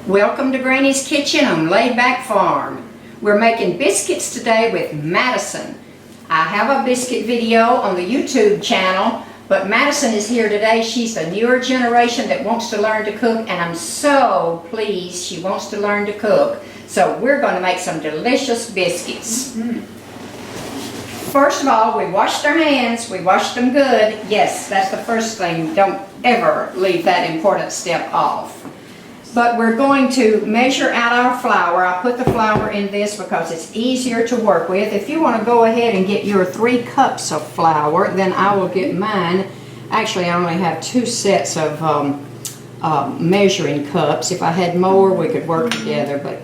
Welcome to Granny's Kitchen on Laid Back Farm. We're making biscuits today with Madison. I have a biscuit video on the YouTube channel, but Madison is here today. She's the newer generation that wants to learn to cook, and I'm so pleased she wants to learn to cook. So we're going to make some delicious biscuits. First of all, we washed our hands. We washed them good. Yes, that's the first thing. Don't ever leave that important step off. But we're going to measure out our flour. I put the flour in this because it's easier to work with. If you want to go ahead and get your 3 cups of flour, then I will get mine. Actually, I only have 2 sets of measuring cups. If I had more, we could work together, but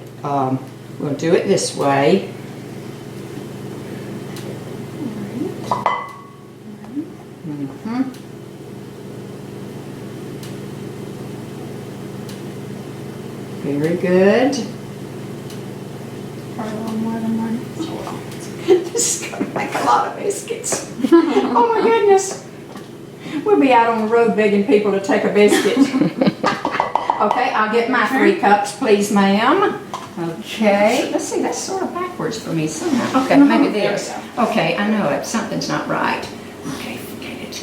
we'll do it this way. Very good. Probably a little more than one. This is going to make a lot of biscuits. Oh my goodness. We'll be out on the road begging people to take a biscuit. Okay, I'll get my 3 cups, please, ma'am. Okay, let's see, that's sort of backwards for me somehow. Okay, maybe this. Okay, I know it. Something's not right. Okay, forget it.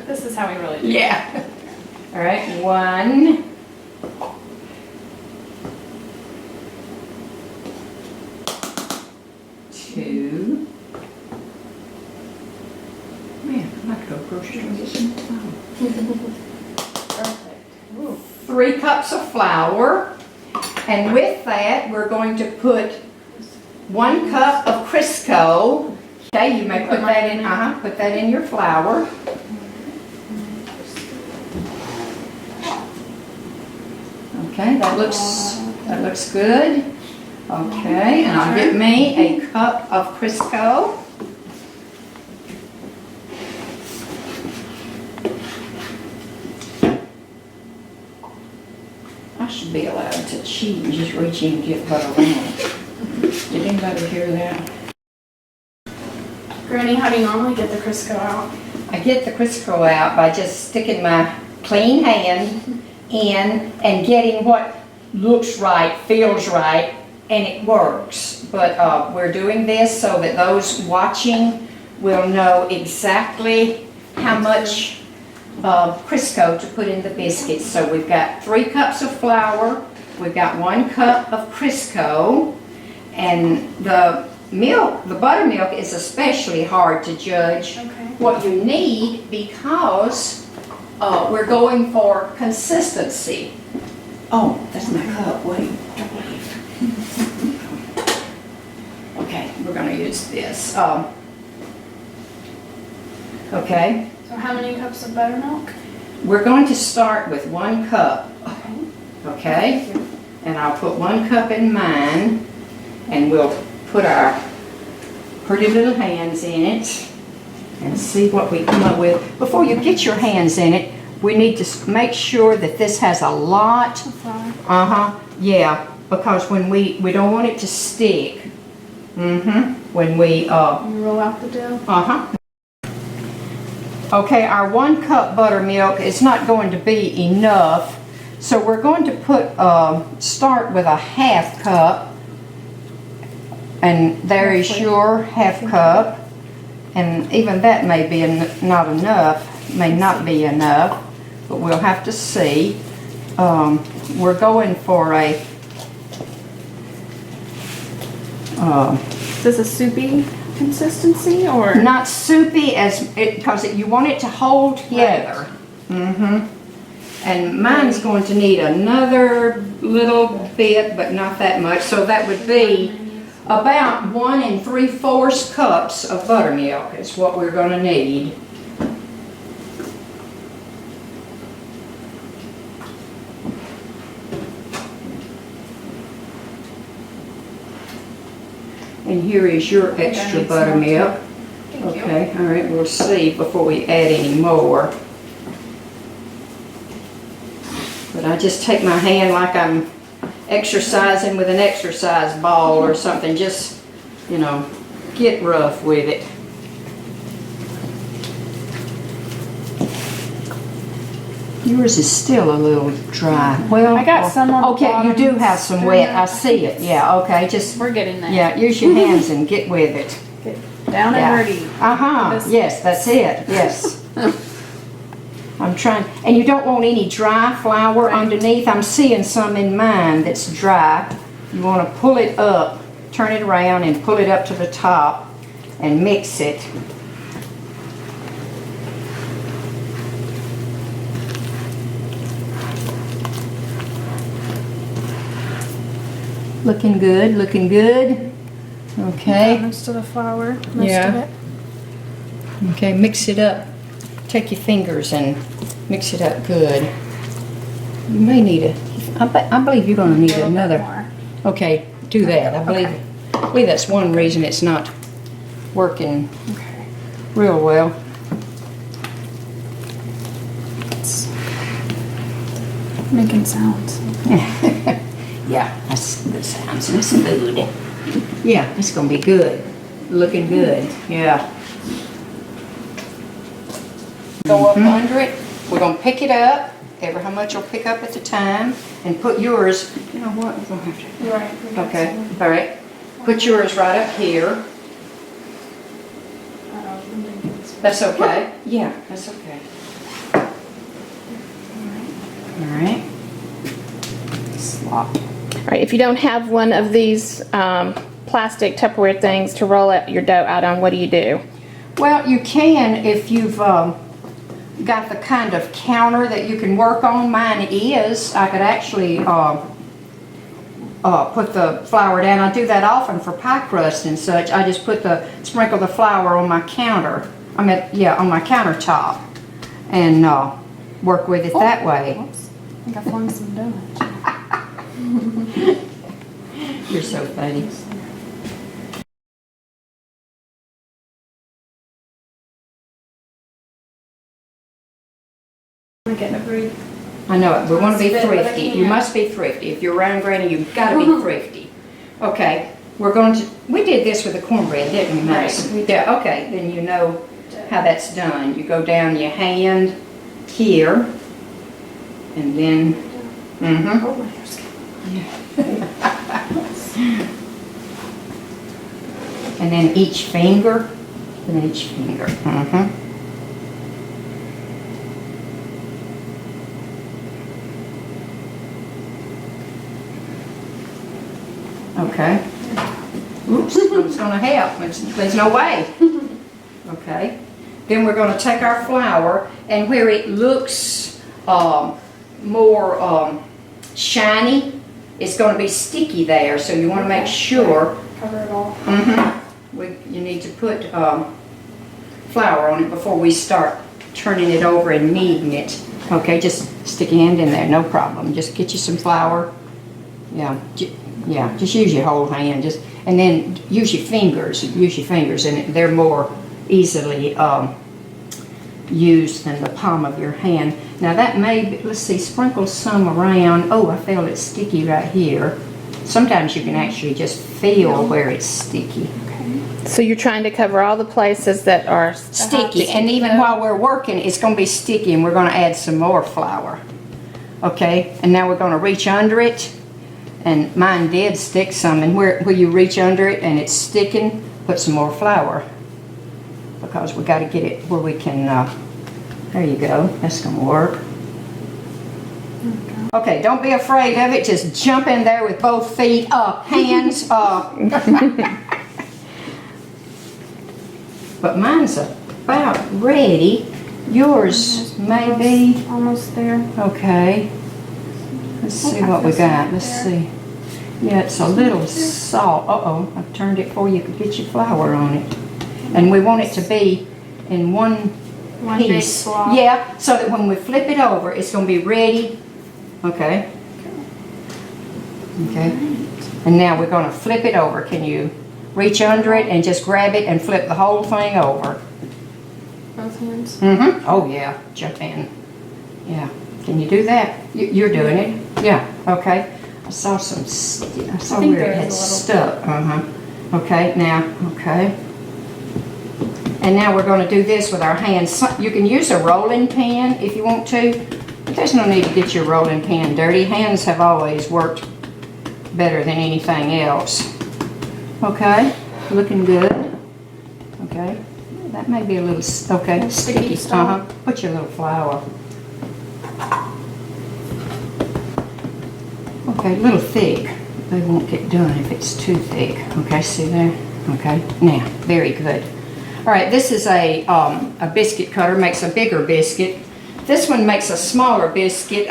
This is how we really do it. Yeah. All right, 1. 2. Man, I might go grocery store and get some flour. Perfect. 3 cups of flour, and with that we're going to put 1 cup of Crisco. Okay, you may put that in. Put that in your flour. Okay, that looks good. Okay, and I'll get me a cup of Crisco. I should be allowed to cheat and just reach in and get butter around. Did anybody hear that? Granny, how do you normally get the Crisco out? I get the Crisco out by just sticking my clean hand in and getting what looks right, feels right, and it works. But we're doing this so that those watching will know exactly how much Crisco to put in the biscuits. So we've got 3 cups of flour, we've got 1 cup of Crisco, and the buttermilk is especially hard to judge what you need because we're going for consistency. Oh, that's my cup. Wait, don't leave. Okay, we're going to use this. Okay. So how many cups of buttermilk? We're going to start with 1 cup. Okay? And I'll put 1 cup in mine, and we'll put our pretty little hands in it and see what we come up with. Before you get your hands in it, we need to make sure that this has a lot of flour. Yeah, because when we don't want it to stick. When we You roll out the dough. Okay, our 1 cup buttermilk is not going to be enough, so we're going to put start with a 1/2 cup, and there is your 1/2 cup, and even that may be not enough, may not be enough, but we'll have to see. We're going for a Is this a soupy consistency or? not soupy as it, because you want it to hold together. And mine's going to need another little bit, but not that much. So that would be about 1 3/4 cups of buttermilk is what we're going to need. And here is your extra buttermilk. Okay, all right, we'll see before we add any more. But I just take my hand like I'm exercising with an exercise ball or something, just, you know, get rough with it. Yours is still a little dry. Well, I got some on the okay, you do bottom. have some wet. I see it. Yeah, okay, just, We're getting there. yeah, use your hands and get with it. Get down Yeah. and dirty. Uh-huh, yes, that's it, yes. I'm trying, and you don't want any dry flour Right. underneath. I'm seeing some in mine that's dry. You want to pull it up, turn it around and pull it up to the top and mix it. Looking good, looking good. Okay. Most of the flour, most Yeah. of it. Okay, mix it up. Take your fingers and mix it up good. You may need I believe you're going to need A little bit another. more. Okay, do that. I believe that's one reason it's not working Okay. real well. It's making sounds. Yeah, that's good sounds. That's good. Yeah, it's going to be good. Looking good. Yeah. Go up under it. We're going to pick it up, ever how much you'll pick up at the time, and put yours, you know what, we're going to have to. You're right. we got Okay, some. all right. Put yours right up here. That's okay. Yeah, that's okay. All right. Slop. All right, if you don't have one of these plastic Tupperware things to roll out your dough out on, what do you do? Well, you can if you've got the kind of counter that you can work on. Mine is. I could actually put the flour down. I do that often for pie crust and such. I just sprinkle the flour on my counter. On my countertop, and work with it that way. Whoops. I think I flung some dough. You're so funny. I'm getting a breathe. I know it. We want to be Spit, but I thrifty. You can't. must be thrifty. If you're around Granny, you've got to be thrifty. Okay, we did this with the cornbread, didn't we, Madison? Right, we Yeah, okay, then you know how that's done. You go down your hand here, and then, Oh, my hair's and then each finger, Okay. Oops, it's gonna help. There's no way. Okay. Then we're gonna take our flour, and where it looks more shiny, it's gonna be sticky there, so you wanna make sure. cover it all. You need to put flour on it before we start turning it over and kneading it. Okay, just stick your hand in there, no problem. Just get you some flour. Yeah, just use your whole hand. And then use your fingers, and they're more easily used than the palm of your hand. Now that may be, let's see, sprinkle some around. Oh, I feel it sticky right here. Sometimes you can actually just feel where it's sticky. So you're trying to cover all the places that are Sticky, and even while we're working, it's going to be sticky, and we're going to add some more flour. Okay, and now we're going to reach under it, and mine did stick some, and where you reach under it and it's sticking, put some more flour, because we got to get it where we can, there you go, that's going to work. Okay, don't be afraid of it, just jump in there with both feet up, hands up. But mine's about ready. Yours may be. Almost there. Okay. Let's see what we got. Let's see. Yeah, it's a little salt. Uh-oh, I've turned it for you to get your flour on it. And we want it to be in one One big piece. block. Yeah, so that when we flip it over, it's going to be ready. Okay. Okay. And now we're going to flip it over. Can you reach under it and just grab it and flip the whole thing over? Both hands. Mm-hmm. Oh, yeah. Jump in. Yeah. Can you do that? You're doing it? Yeah. Okay. I saw some, I saw think where there it had is a little stuck. Uh-huh. Okay, now, okay. And now we're going to do this with our hands. You can use a rolling pin if you want to, There's no need to get your rolling pin dirty. Hands have always worked better than anything else. Okay, looking good. Okay, that may be a little, okay, sticky. Put your little flour. Okay, a little thick. They won't get done if it's too thick. Okay, see there? Okay, now, very good. All right, this is a biscuit cutter, makes a bigger biscuit. This one makes a smaller biscuit.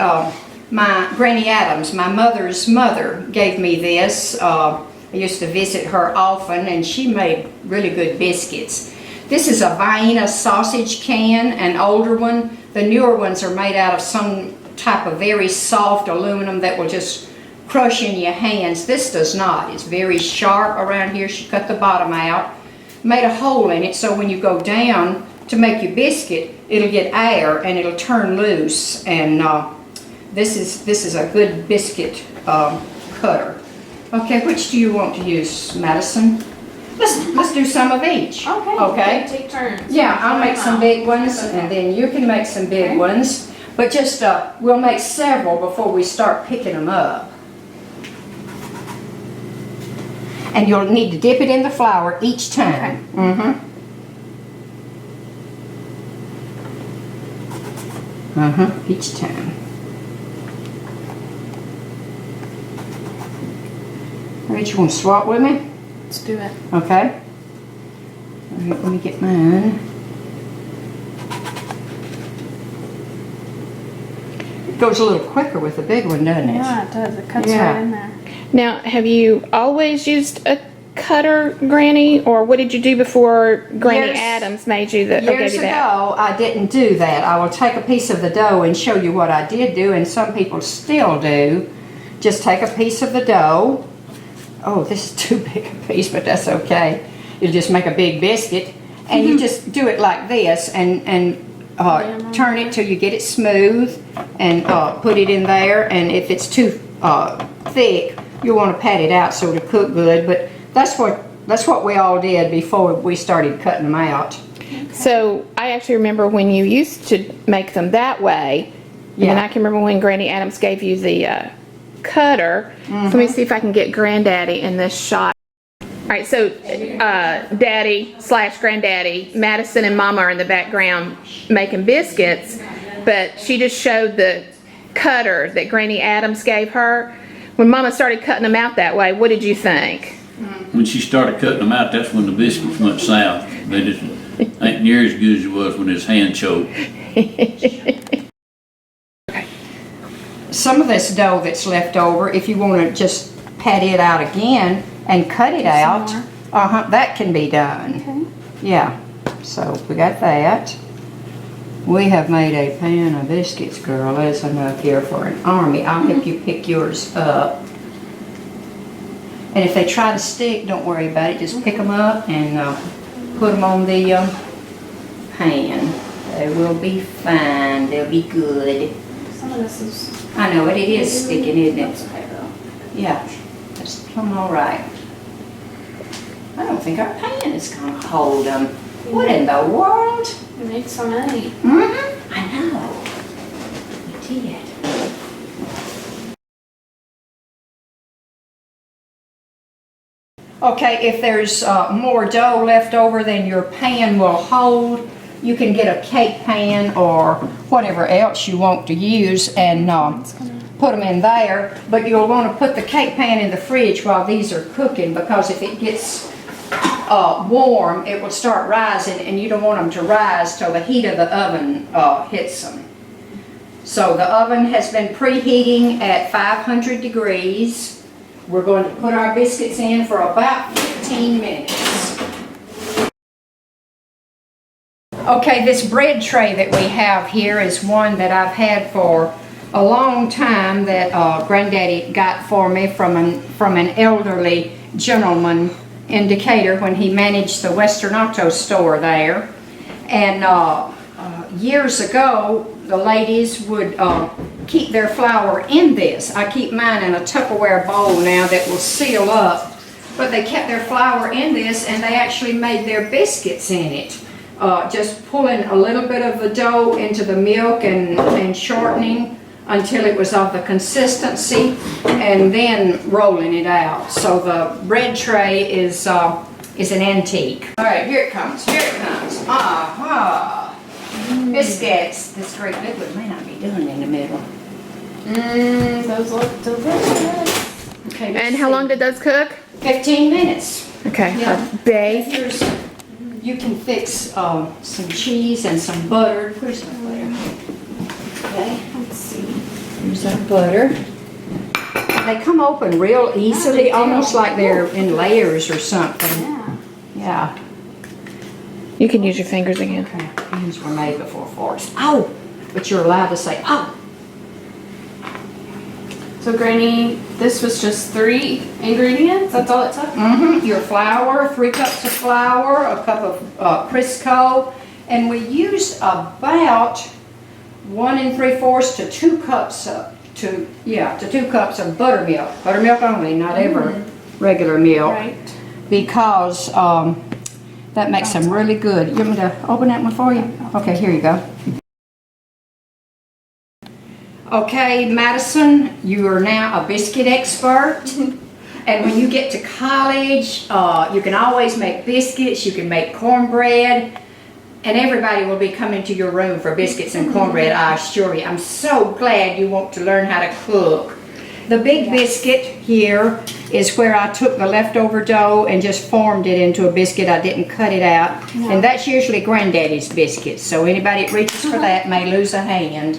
My Granny Adams, my mother's mother, gave me this. I used to visit her often, and she made really good biscuits. This is a Vienna sausage can, an older one. The newer ones are made out of some type of very soft aluminum that will just crush in your hands. This does not. It's very sharp around here. She cut the bottom out, made a hole in it so when you go down to make your biscuit, it'll get air and it'll turn loose. And this is a good biscuit cutter. Okay, which do you want to use, Madison? Let's do some of each. Okay. Take turns. Yeah, I'll make some big ones, and then you can make some big ones. But just we'll make several before we start picking them up. And you'll need to dip it in the flour each time. Each time. All right, you want to swap with me? Let's do it. Okay. All right, let me get mine. It goes a little quicker with the big one, doesn't it? Yeah, it does. It cuts Yeah. right in there. Now, have you always used a cutter, Granny, or what did you do before Granny Years- Adams made you that? Years ago, I didn't do that. I will take a piece of the dough and show you what I did do, and some people still do. Just take a piece of the dough. Oh, this is too big a piece, but that's okay. You just make a big biscuit, and you just do it like this, and turn it till you get it smooth, and put it in there. And if it's too thick, you want to pat it out so it'll cook good. But that's what we all did before we started cutting them out. So I actually remember when you used to make them that way, and then Yeah. I can remember when Granny Adams gave you the cutter. So let me see if I can get Grandaddy in this shot. All right, so Daddy / Granddaddy, Madison and Mama are in the background making biscuits, but she just showed the cutter that Granny Adams gave her. When Mama started cutting them out that way, what did you think? When she started cutting them out, that's when the biscuits went south. They just ain't near as good as it was when his hand choked. Some of this dough that's left over, if you want to just pat it out again and cut it out, that can be done. Okay. Yeah, so we got that. We have made a pan of biscuits, girl. That's enough here for an army. I'll help you pick yours up. And if they try to stick, don't worry about it. Just pick them up and put them on the pan. They will be fine. They'll be good. Some of this is. I know it. It is sticking, isn't That's it? okay though. Yeah, that's plumb all right. I don't think our pan is going to hold them. What in the world? We made so many. I know. We did. Okay, if there's more dough left over than your pan will hold, you can get a cake pan or whatever else you want to use and put them in there. But you'll want to put the cake pan in the fridge while these are cooking, because if it gets warm, it will start rising, and you don't want them to rise till the heat of the oven hits them. So the oven has been preheating at 500 degrees. We're going to put our biscuits in for about 15 minutes. Okay, this bread tray that we have here is one that I've had for a long time that Granddaddy got for me from an elderly gentleman in Decatur when he managed the Western Auto store there. And years ago, the ladies would keep their flour in this. I keep mine in a Tupperware bowl now that will seal up. But they kept their flour in this, and they actually made their biscuits in it. just pulling a little bit of the dough into the milk and shortening until it was of the consistency, and then rolling it out. So the bread tray is an antique. All right, here it comes, here it comes. Aha! Biscuits. This great liquid may not be doing in the middle. Those look delicious. Okay, And how long did those cook? 15 minutes. Okay, Yeah. bake. Here's, you can fix some cheese and some butter. Where's the butter? Okay, Let's see. here's our butter. They come open real easily, they do. almost like they're in layers or something. Yeah. Yeah. You can use your fingers again. Okay, hands were made before forks. Oh, but you're allowed to say, oh. So Granny, this was just 3 ingredients? That's all it took? Your flour, 3 cups of flour, a cup of Crisco, and we used about 1 3/4 to 2 cups to 2 cups of buttermilk. Buttermilk only, not ever regular milk, Right. because that makes them really good. You want me to open that one for you? Okay, here you go. Okay, Madison, you are now a biscuit expert. And when you get to college, you can always make biscuits, you can make cornbread, and everybody will be coming to your room for biscuits and cornbread, I assure you. I'm so glad you want to learn how to cook. The big biscuit here is where I took the leftover dough and just formed it into a biscuit. I didn't cut it out. And that's usually Granddaddy's biscuits, so anybody that reaches for that may lose a hand.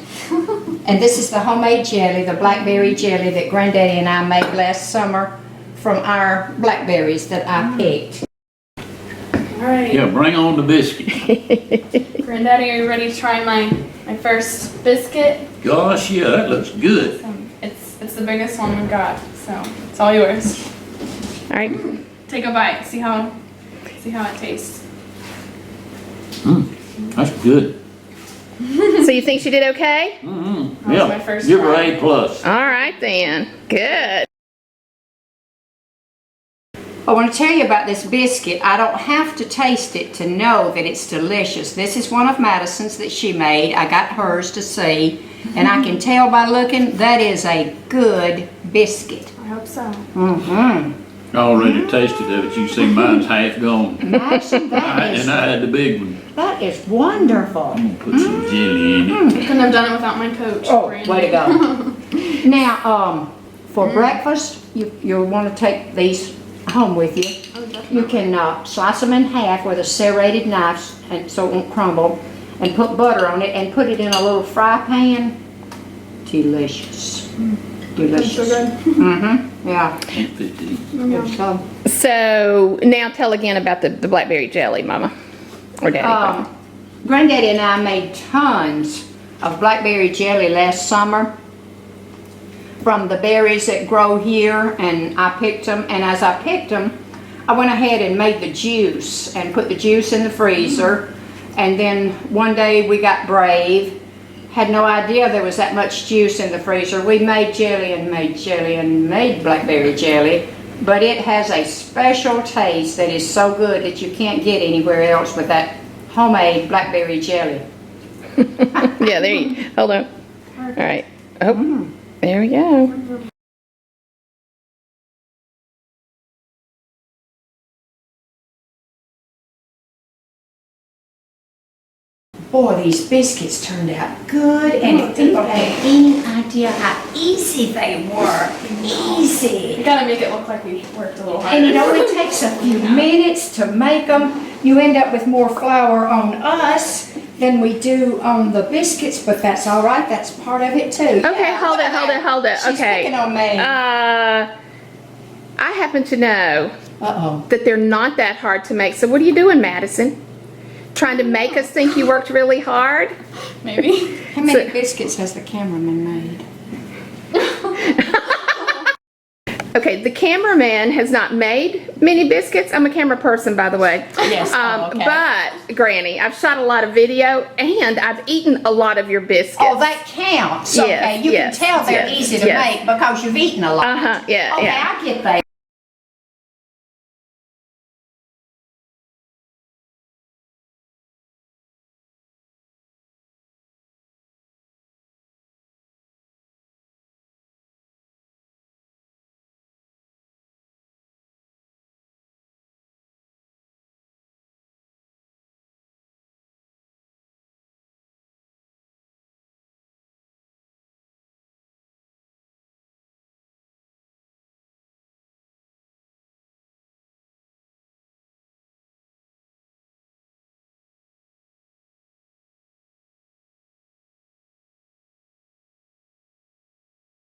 And this is the homemade jelly, the blackberry jelly that Granddaddy and I made last summer from our blackberries that I picked. All right. Yeah, bring on the biscuit. Granddaddy, are you ready to try my first biscuit? Gosh, yeah, that looks good. It's the biggest one we've got, so it's all yours. All right. Take a bite. See how it tastes. That's good. So you think she did okay? That Yeah, was my first give her try. A+. All right then. Good. I want to tell you about this biscuit. I don't have to taste it to know that it's delicious. This is one of Madison's that she made. I got hers to see, and I can tell by looking that is a good biscuit. I hope so. Mm-hmm. I already tasted it. You see mine's half gone. Madison, And I had the big one. that is wonderful. I'm gonna put some jelly in it. Couldn't have done it without my coach. Oh, Granny. way to go. Now, for breakfast, you'll want to take these home with you. Oh, definitely. You can slice them in half with a serrated knife, and so it won't crumble, and put butter on it and put it in a little fry pan. Delicious. Delicious. So good. Mm-hmm. Yeah. 50. Good stuff. So now tell again about the blackberry jelly, Mama. Or Daddy. Granddaddy and I made tons of blackberry jelly last summer from the berries that grow here, and I picked them, and as I picked them, I went ahead and made the juice and put the juice in the freezer. And then one day we got brave, had no idea there was that much juice in the freezer. We made jelly and made jelly and made blackberry jelly, but it has a special taste that is so good that you can't get anywhere else with that homemade blackberry jelly. Yeah, there you hold on. All right. Oh, there we go. Boy, these biscuits turned out good, and if people had any idea how easy they were, easy. You gotta make it look like we worked a little harder. And it only takes a few minutes to make them. You end up with more flour on us than we do on the biscuits, but that's all right. That's part of it too. Okay, hold it. She's Okay. picking on me. I happen to know Uh-oh. that they're not that hard to make. So what are you doing, Madison? Trying to make us think you worked really hard? Maybe. How many biscuits has the cameraman made? Okay, the cameraman has not made many biscuits. I'm a camera person, by the way. Yes. Okay. But, Granny, I've shot a lot of video, and I've eaten a lot of your biscuits. Oh, that counts. Yes, Okay, you yes, can tell they're yes, easy to yes. make because you've eaten a lot. Uh-huh, yeah, Okay, yeah. I get that.